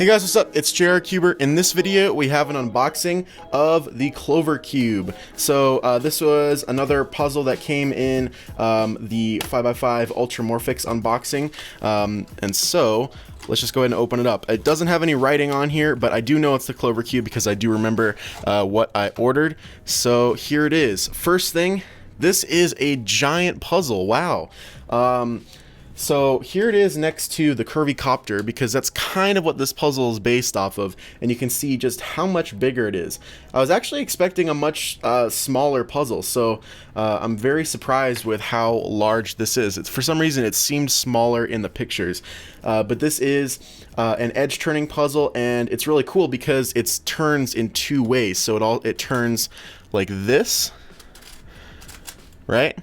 Hey guys, what's up? It's JRCuber. In this video, we have an unboxing of the Clover Cube. So this was another puzzle that came in the 5x5 Ultramorphix unboxing. And so let's just go ahead and open it up. It doesn't have any writing on here, but I do know it's the Clover Cube because I do remember what I ordered. So here it is. First thing, this is a giant puzzle. Wow. So here it is next to the Curvy Copter, because that's kind of what this puzzle is based off of, and you can see just how much bigger it is. I was actually expecting a much smaller puzzle, so I'm very surprised with how large this is. For some reason it seemed smaller in the pictures, but this is an edge turning puzzle, and it's really cool because it turns in two ways. So it turns like this, right?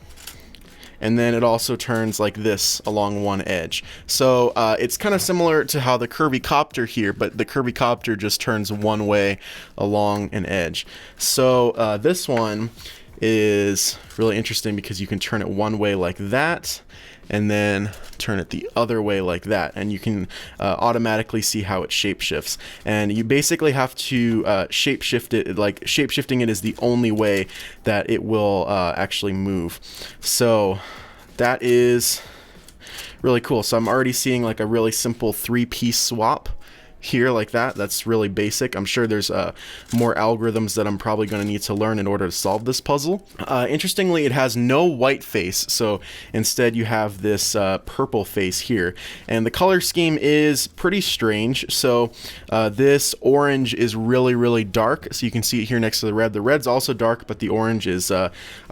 And then it also turns like this along one edge. So it's kind of similar to how the Curvy Copter here, but the Curvy Copter just turns one way along an edge. So this one is really interesting because you can turn it one way like that, and then turn it the other way like that, and you can automatically see how it shapeshifts. And you basically have to shapeshift it, like shapeshifting it is the only way that it will actually move. So that is really cool. So I'm already seeing like a really simple 3-piece swap here like that. That's really basic. I'm sure there's more algorithms that I'm probably going to need to learn in order to solve this puzzle. Interestingly, it has no white face, so instead you have this purple face here, and the color scheme is pretty strange. So this orange is really dark, so you can see it here next to the red. The red's also dark, but the orange is a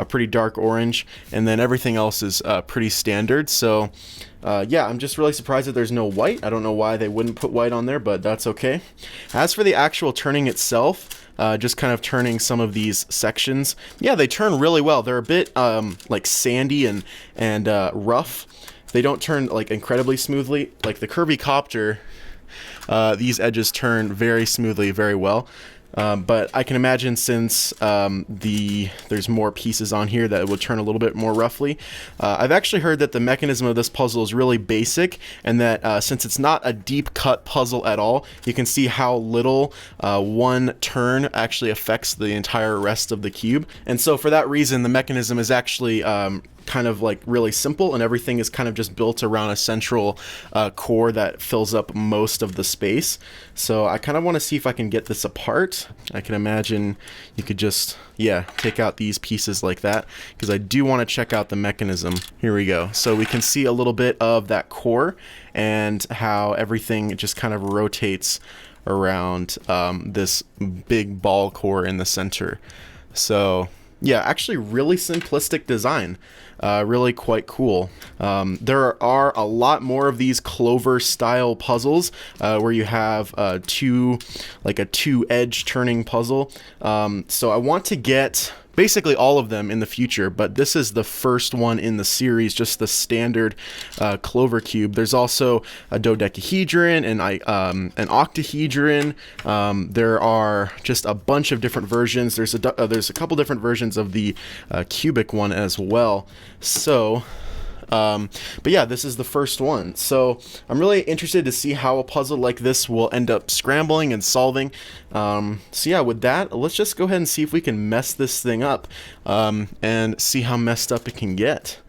pretty dark orange, and then everything else is pretty standard. So yeah, I'm just really surprised that there's no white. I don't know why they wouldn't put white on there, but that's okay. As for the actual turning itself, just kind of turning some of these sections, yeah, they turn really well. They're a bit like sandy and rough. They don't turn like incredibly smoothly. Like the Curvy Copter, these edges turn very smoothly, very well. But I can imagine since there's more pieces on here that it would turn a little bit more roughly. I've actually heard that the mechanism of this puzzle is really basic, and that since it's not a deep cut puzzle at all, you can see how little one turn actually affects the entire rest of the cube. And so for that reason, the mechanism is actually kind of like really simple, and everything is kind of just built around a central core that fills up most of the space. So I kind of want to see if I can get this apart. I can imagine you could just, yeah, take out these pieces like that, because I do want to check out the mechanism. Here we go. So we can see a little bit of that core and how everything just kind of rotates around this big ball core in the center. So yeah, actually really simplistic design. Really quite cool. There are a lot more of these Clover style puzzles where you have like a two-edge turning puzzle. So I want to get basically all of them in the future, but this is the first one in the series, just the standard Clover Cube. There's also a dodecahedron and an octahedron. There are just a bunch of different versions. There's a couple different versions of the cubic one as well. So but yeah, this is the first one. So I'm really interested to see how a puzzle like this will end up scrambling and solving. So yeah, with that, let's just go ahead and see if we can mess this thing up and see how messed up it can get.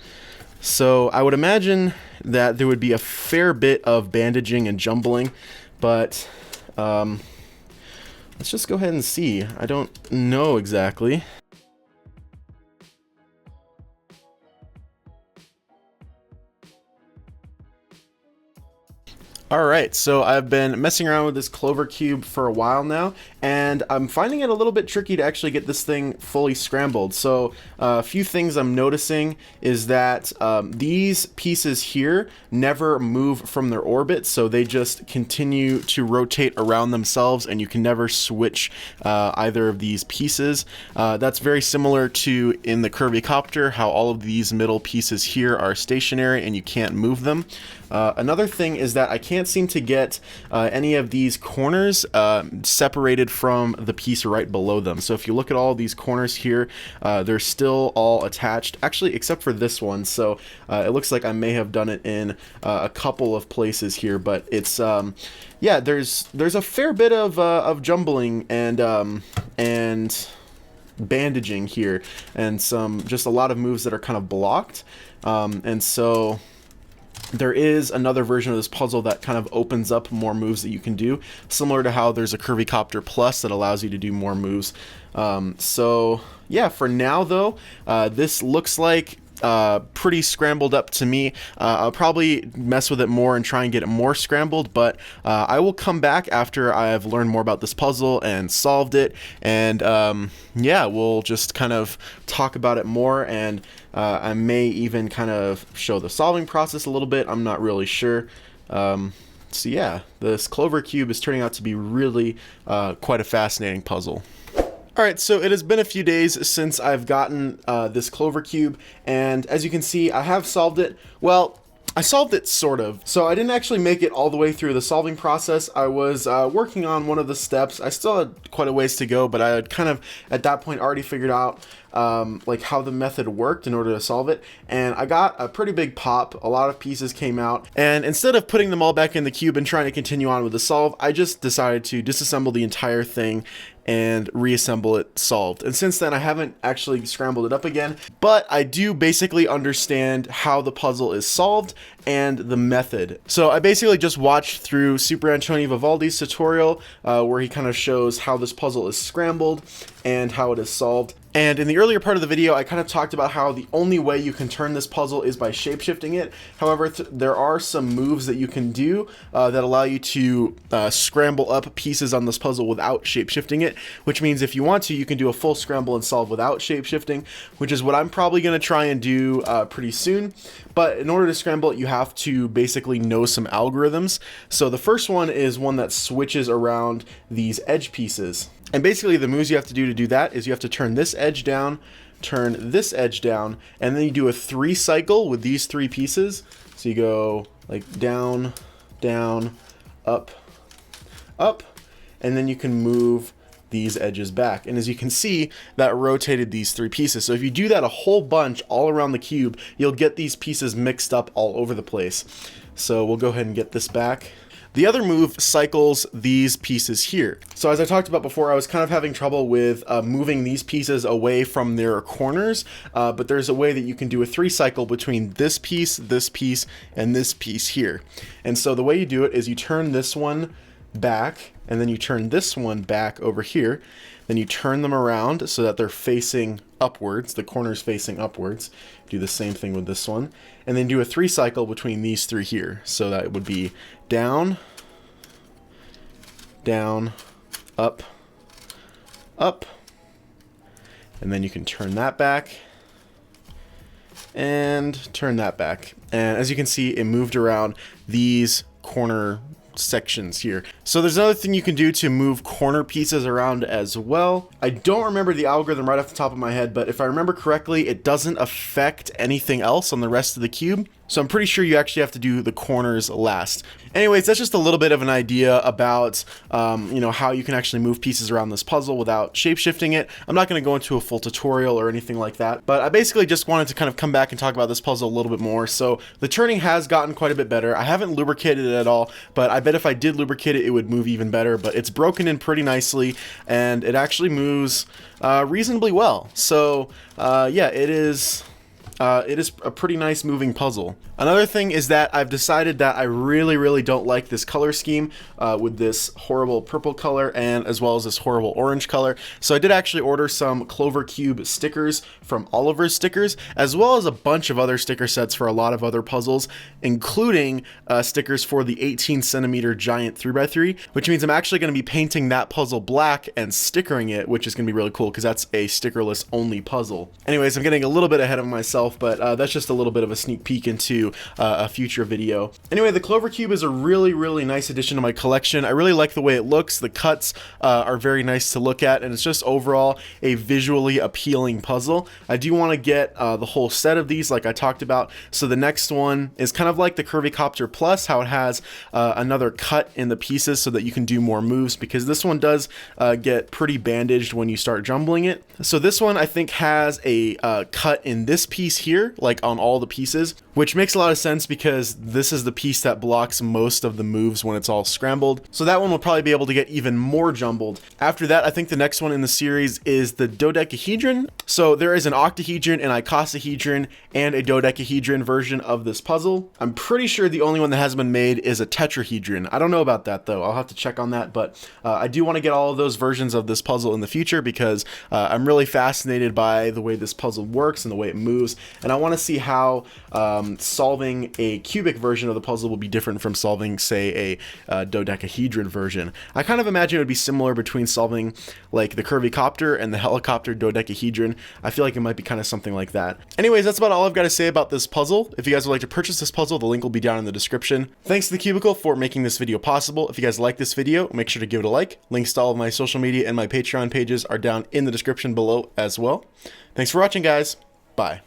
So I would imagine that there would be a fair bit of bandaging and jumbling, but let's just go ahead and see. I don't know exactly. Alright, so I've been messing around with this Clover Cube for a while now, and I'm finding it a little bit tricky to actually get this thing fully scrambled. So a few things I'm noticing is that these pieces here never move from their orbit, so they just continue to rotate around themselves, and you can never switch either of these pieces. That's very similar to in the Curvy Copter, how all of these middle pieces here are stationary and you can't move them. Another thing is that I can't can't seem to get any of these corners separated from the piece right below them. So if you look at all these corners here, they're still all attached, actually except for this one. So it looks like I may have done it in a couple of places here, but it's yeah, there's a fair bit of jumbling and bandaging here, and just a lot of moves that are kind of blocked, and so there is another version of this puzzle that kind of opens up more moves that you can do, similar to how there's a Curvy Copter Plus that allows you to do more moves. So yeah, for now though, this looks like pretty scrambled up to me. I'll probably mess with it more and try and get it more scrambled, but I will come back after I've learned more about this puzzle and solved it, and yeah, we'll just kind of talk about it more, and I may even kind of show the solving process a little bit. I'm not really sure. So yeah, this Clover cube is turning out to be really quite a fascinating puzzle. Alright, so it has been a few days since I've gotten this Clover cube, and as you can see, I have solved it. Well, I solved it sort of. So I didn't actually make it all the way through the solving process. I was working on one of the steps. I still had quite a ways to go, but I had kind of, at that point, already figured out like how the method worked in order to solve it, and I got a pretty big pop. A lot of pieces came out, and instead of putting them all back in the cube and trying to continue on with the solve, I just decided to disassemble the entire thing and reassemble it solved. And since then I haven't actually scrambled it up again, but I do basically understand how the puzzle is solved and the method. So I basically just watched through Super Antoni Vivaldi's tutorial where he kind of shows how this puzzle is scrambled and how it is solved. And in the earlier part of the video, I kind of talked about how the only way you can turn this puzzle is by shapeshifting it. However, there are some moves that you can do that allow you to scramble up pieces on this puzzle without shapeshifting it, which means if you want to, you can do a full scramble and solve without shapeshifting, which is what I'm probably going to try and do pretty soon. But in order to scramble it, you have to basically know some algorithms. So the first one is one that switches around these edge pieces. And basically the moves you have to do that is you have to turn this edge down, turn this edge down, and then you do a 3 cycle with these 3 pieces. So you go like down, down, up, up, and then you can move these edges back. And as you can see, that rotated these 3 pieces. So if you do that a whole bunch all around the cube, you'll get these pieces mixed up all over the place. So we'll go ahead and get this back. The other move cycles these pieces here. So as I talked about before, I was kind of having trouble with moving these pieces away from their corners, but there's a way that you can do a 3 cycle between this piece, and this piece here. And so the way you do it is you turn this one back, and then you turn this one back over here. Then you turn them around so that they're facing upwards, the corners facing upwards. Do the same thing with this one. And then do a 3 cycle between these 3 here. So that would be down, down, up, up. And then you can turn that back and turn that back. And as you can see, it moved around these corner sections here. So there's another thing you can do to move corner pieces around as well. I don't remember the algorithm right off the top of my head, but if I remember correctly, it doesn't affect anything else on the rest of the cube. So I'm pretty sure you actually have to do the corners last. Anyways, that's just a little bit of an idea about you know, how you can actually move pieces around this puzzle without shape-shifting it. I'm not going to go into a full tutorial or anything like that, but I basically just wanted to kind of come back and talk about this puzzle a little bit more. So the turning has gotten quite a bit better. I haven't lubricated it at all, but I bet if I did lubricate it, it would move even better. But it's broken in pretty nicely, and it actually moves reasonably well. So yeah, it is a pretty nice moving puzzle. Another thing is that I've decided that I really don't like this color scheme with this horrible purple color and as well as this horrible orange color. So I did actually order some Clover Cube stickers from Oliver's Stickers, as well as a bunch of other sticker sets for a lot of other puzzles, including stickers for the 18cm giant 3x3, which means I'm actually going to be painting that puzzle black and stickering it, which is going to be really cool because that's a stickerless only puzzle. Anyways, I'm getting a little bit ahead of myself, myself, but that's just a little bit of a sneak peek into a future video. Anyway, the Clover Cube is a really nice addition to my collection. I really like the way it looks. The cuts are very nice to look at, and it's just overall a visually appealing puzzle. I do want to get the whole set of these like I talked about. So the next one is kind of like the Curvycopter Plus, how it has another cut in the pieces so that you can do more moves, because this one does get pretty bandaged when you start jumbling it. So this one I think has a cut in this piece here, like on all the pieces, which makes a lot of sense because this is the piece that blocks most of the moves when it's all scrambled. So that one will probably be able to get even more jumbled. After that, I think the next one in the series is the dodecahedron. So there is an octahedron, an icosahedron, and a dodecahedron version of this puzzle. I'm pretty sure the only one that hasn't been made is a tetrahedron. I don't know about that though. I'll have to check on that, but I do want to get all of those versions of this puzzle in the future because I'm really fascinated by the way this puzzle works and the way it moves, and I want to see how solving a cubic version of the puzzle will be different from solving, say, a dodecahedron version. I kind of imagine it would be similar between solving like the Curvycopter and the helicopter dodecahedron. I feel like it might be kind of something like that. Anyways, that's about all I've got to say about this puzzle. If you guys would like to purchase this puzzle, the link will be down in the description. Thanks to the Cubicle for making this video possible. If you guys like this video, make sure to give it a like. Links to all of my social media and my Patreon pages are down in the description below as well. Thanks for watching, guys. Bye.